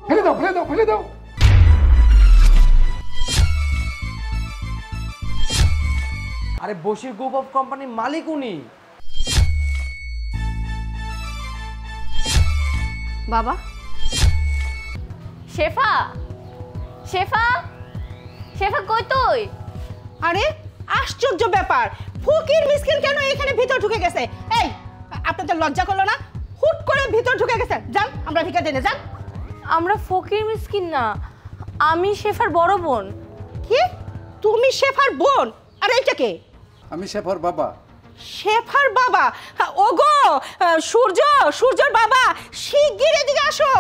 ফেলে দাও ফেলে দাও ফেলে দাও। আরে বশির গ্রুপ অফ কোম্পানির মালিক উনি। বাবা শেফা, শেফা, শেফা কই তুই? আরে আশ্চর্য ব্যাপার, ফকির মিসকিন কেন এখানে ভিতর ঢুকে গেছে? এই আপনাদের লজ্জা করলো না? হুট করে ভিতর ঢুকে গেছে। যান আমরা ভিক্ষা দিনে যান। আমরা ফকির মিসকিন না, আমি শেফার বড় বোন। কি তুমি শেফার বোন? আর এইটা কে? আমি শেফার বাবা। শেফার বাবা? ওগো সূর্য, সূর্যর বাবা, শিগগির এদিকে আসো,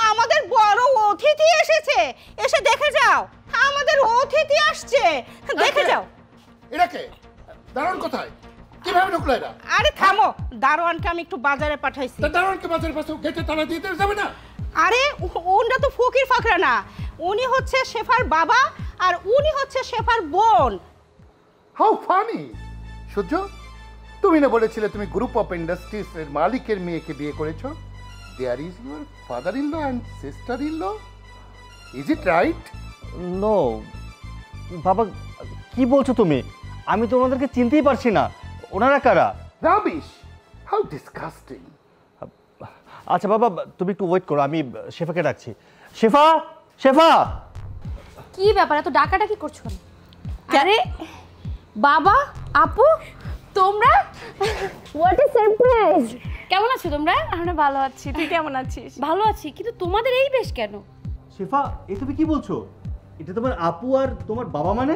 আমাদের বড় অতিথি এসেছে, এসে দেখে যাও, আমাদের অতিথি আসছে, দেখে যাও। এটা কে? দারোয়ান কোথায়? কিভাবে ঢুকলো এরা? আরে থামো, দারোয়ানকে আমি একটু বাজারে পাঠাইছি। দারোয়ানকে বাজারের পাশে গেটে তালা দিয়ে যাবে না? আরে ওনটা তো ফকির ফাকরা না, উনি হচ্ছে শেফার বাবা আর উনি হচ্ছে শেফার বোন। How funny! সূর্য, তুমি না বলেছিলে তুমি গ্রুপ অফ ইন্ডাস্ট্রিজ এর মালিকের মেয়েকে বিয়ে করেছো? There is your father in law and sister in law, is it right? No বাবা, কি বলছো তুমি? আমি তো ওনাদেরকে চিনতেই পারছি না, ওনারা কারা? রাবিশ! How disgusting! আচ্ছা বাবা, তুমি একটু ওয়েট করো, আমি শেফাকে ডাকছি। শেফা, শেফা! কি ব্যাপার, এত ডাকাডাকি করছো কেন? আরে বাবা, আপু, তোমরা? What a surprise! কেমন আছো তোমরা? আমরা ভালো আছি, তুই কেমন আছিস? ভালো আছি, কিন্তু তোমাদের এই বেশ কেন? শেফা, এ তুমি কি বলছো? এটা তোমার আপু আর তোমার বাবা? মানে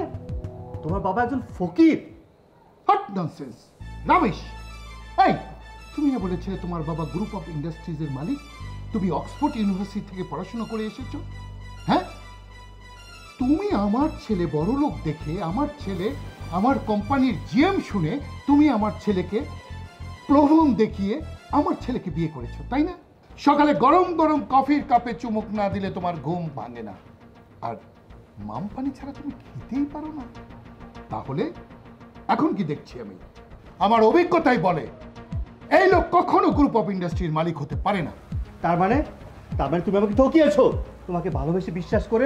তোমার বাবা একজন ফকির? What nonsense! রাবিশ! এই, তুমি না বলেছিলে তোমার বাবা গ্রুপ অফ ইন্ডাস্ট্রিজ এর মালিক? তুমি অক্সফোর্ড ইউনিভার্সিটি থেকে পড়াশোনা করে এসেছো, হ্যাঁ? তুমি আমার ছেলে বড় লোক দেখে, আমার ছেলে আমার কোম্পানির জিএম শুনে তুমি আমার ছেলেকে প্রলোভন দেখিয়ে আমার ছেলেকে বিয়ে করেছো, তাই না? সকালে গরম গরম কফির কাপে চুমুক না দিলে তোমার ঘুম ভাঙে না, আর মাম পানি ছাড়া তুমি খেতেই পারো না। তাহলে এখন কি দেখছি আমি, আমার অভিজ্ঞতাই বলে এই লোক কখনো গ্রুপ অফ ইন্ডাস্ট্রির মালিক হতে পারে না। তার মানে তুমি আমাকে ঠকিয়েছো? তোমাকে ভালোবেসে বিশ্বাস করে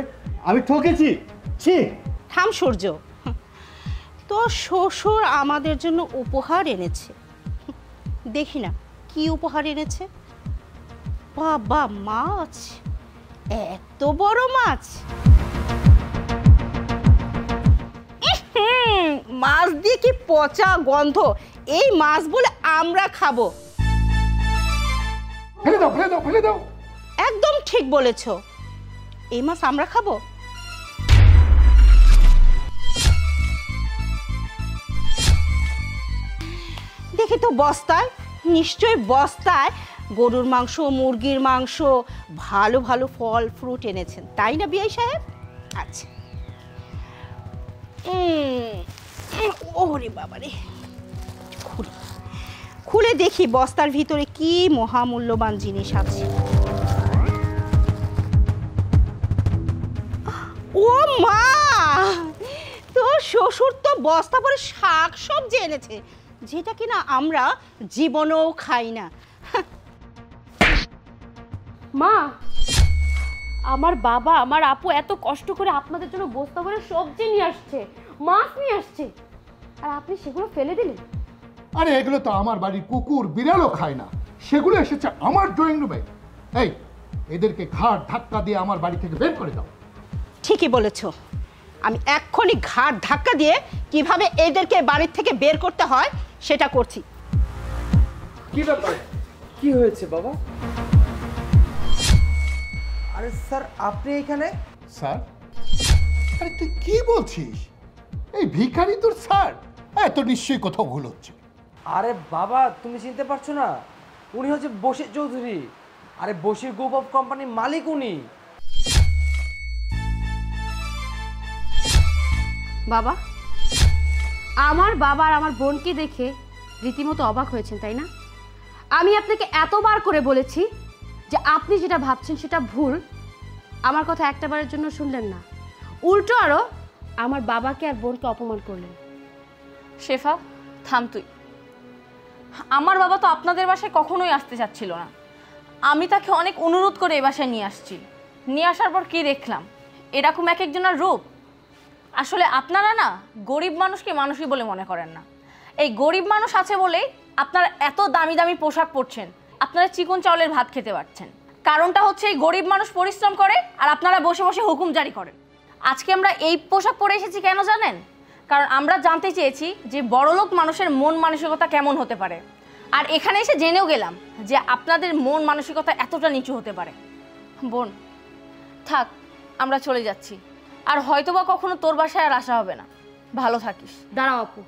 আমি ঠকেছি? ছি! থাম সূর্য, তো শ্বশুর আমাদের জন্য উপহার এনেছে, দেখি না কি উপহার এনেছে। বাবা, মাছ, এত বড় মাছ! মাছ দিয়ে কি পচা গন্ধ, এই মাছ বলে আমরা খাবো? ফেলে দাও ফেলে দাও ফেলে দাও। একদম ঠিক বলেছো, এই মাছ আমরা খাবো? দেখি তো বস্তায়, নিশ্চয়ই বস্তায় গরুর মাংস, মুরগির মাংস, ভালো ভালো ফল ফ্রুট এনেছেন, তাই না বিআই সাহেব? আচ্ছা, ওরে বাবারে, খুলে খুলে দেখি বস্তার ভিতরে কি মহামূল্যবান জিনিস আছে। ও মা, তো শ্বশুর তো বস্তা ভরে শাক সবজি এনেছে, যেটা কিনা আমরা জীবনেও খাই না। মা, আমার বাবা, আমার আপু এত কষ্ট করে আপনাদের জন্য বস্তা ভরে সবজি নিয়ে আসছে, মাছ নিয়ে আসছে, আর আপনি সেগুলো ফেলে দিলেন? আরে এগুলো তো আমার বাড়ির কুকুর বিড়ালও খায় না, সেগুলো এসেছে আমার ড্রয়িং রুমে। এই, এদেরকে ঘাড় ধাক্কা দিয়ে আমার বাড়ি থেকে বের করে দাও। ঠিকই বলেছ, আমি এক্ষুনি ঘাড় ধাক্কা দিয়ে কিভাবে এদেরকে বাড়ির থেকে বের করতে হয় সেটা করছি। কি ব্যাপার, কি হয়েছে বাবা? আরে স্যার, আপনি এখানে? স্যার? আরে তুই কি বলছিস? এই ভিখারি তোর স্যার? তো নিশ্চয়ই কোথাও ভুল হচ্ছে। আরে বাবা, তুমি চিনতে পারছো না? উনি হচ্ছে বশির চৌধুরী। আরে বশির গ্রুপ অফ কোম্পানির মালিক উনি। বাবা, আমার বাবা আর আমার বোনকে দেখে রীতিমতো অবাক হয়েছেন, তাই না? আমি আপনাকে এতবার করে বলেছি যে আপনি যেটা ভাবছেন সেটা ভুল, আমার কথা একটাবারের জন্য শুনলেন না, উল্টো আরো আমার বাবাকে আর বোনকে অপমান করলেন। শেফা, থাম তুই। আমার বাবা তো আপনাদের বাসায় কখনোই আসতে চাচ্ছিল না, আমি তাকে অনেক অনুরোধ করে এই বাসায় নিয়ে আসছি। নিয়ে আসার পর কি দেখলাম, এরকম এক একজনের রূপ। আসলে আপনারা না গরিব মানুষকে মানুষই বলে মনে করেন না। এই গরিব মানুষ আছে বলেই আপনারা এত দামি দামি পোশাক পরছেন, আপনারা চিকন চাউলের ভাত খেতে পারছেন। কারণটা হচ্ছে এই গরিব মানুষ পরিশ্রম করে আর আপনারা বসে বসে হুকুম জারি করেন। আজকে আমরা এই পোশাক পরে এসেছি কেন জানেন? কারণ আমরা জানতে চেয়েছি যে বড়লোক মানুষের মন মানসিকতা কেমন হতে পারে। আর এখানে এসে জেনেও গেলাম যে আপনাদের মন মানসিকতা এতটা নিচু হতে পারে। বোন থাক, আমরা চলে যাচ্ছি, আর হয়তোবা কখনো তোর বাসায় আর আসা হবে না। ভালো থাকিস। দাঁড়াও আপু,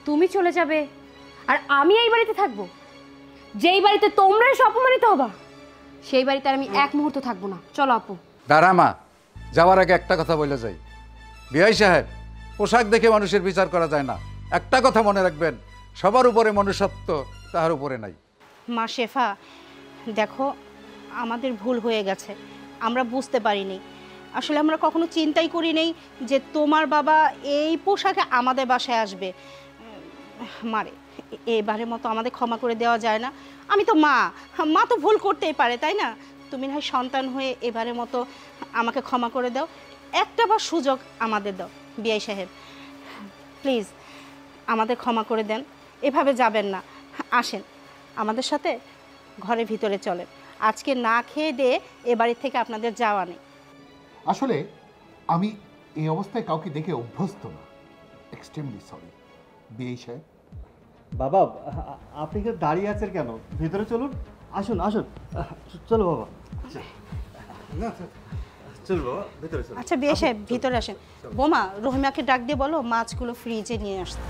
তুমি চলে যাবে আর আমি এই বাড়িতে থাকবো? যেই বাড়িতে তোমরা এসে অপমানিত হবা, সেই বাড়িতে আর আমি এক মুহূর্ত থাকবো না। চলো আপু। দাঁড়া মা, যাওয়ার আগে একটা কথা বলে যাই। বিআই সাহেব, পোশাক দেখে মানুষের বিচার করা যায় না। একটা কথা মনে রাখবেন, সবার উপরে মনুষ্যত্ব, তাহার উপরে নাই। মা শেফা, দেখো আমাদের ভুল হয়ে গেছে, আমরা বুঝতে পারিনি। আসলে আমরা কখনো চিন্তাই করি নেই যে তোমার বাবা এই পোশাকে আমাদের বাসায় আসবে। মারে, এবারের মতো আমাদের ক্ষমা করে দেওয়া যায় না? আমি তো মা, মা তো ভুল করতেই পারে, তাই না? তুমি না হয় সন্তান হয়ে এবারের মতো আমাকে ক্ষমা করে দাও, একটা বার সুযোগ আমাদের দাও। বিআই সাহেব প্লিজ আমাদের ক্ষমা করে দেন, এভাবে যাবেন না। আসেন আমাদের সাথে ঘরের ভিতরে চলেন। আজকে না খেয়ে দিয়ে এ বাড়ি থেকে আপনাদের যাওয়া নেই। আসলে আমি এই অবস্থায় কাউকে দেখে অভ্যস্ত না। Extremely sorry. বিআই সাহেব, বাবা আপনি কি দাঁড়িয়ে আছেন কেন? ভিতরে চলুন, আসুন আসুন। চলো বাবা, চল বাবা, ভিতরে চলো। আচ্ছা বিআই সাহেব ভিতরে আসেন। বোমা, রহিমাকে ডাক দিয়ে বলো মাছগুলো ফ্রিজে নিয়ে আসতে।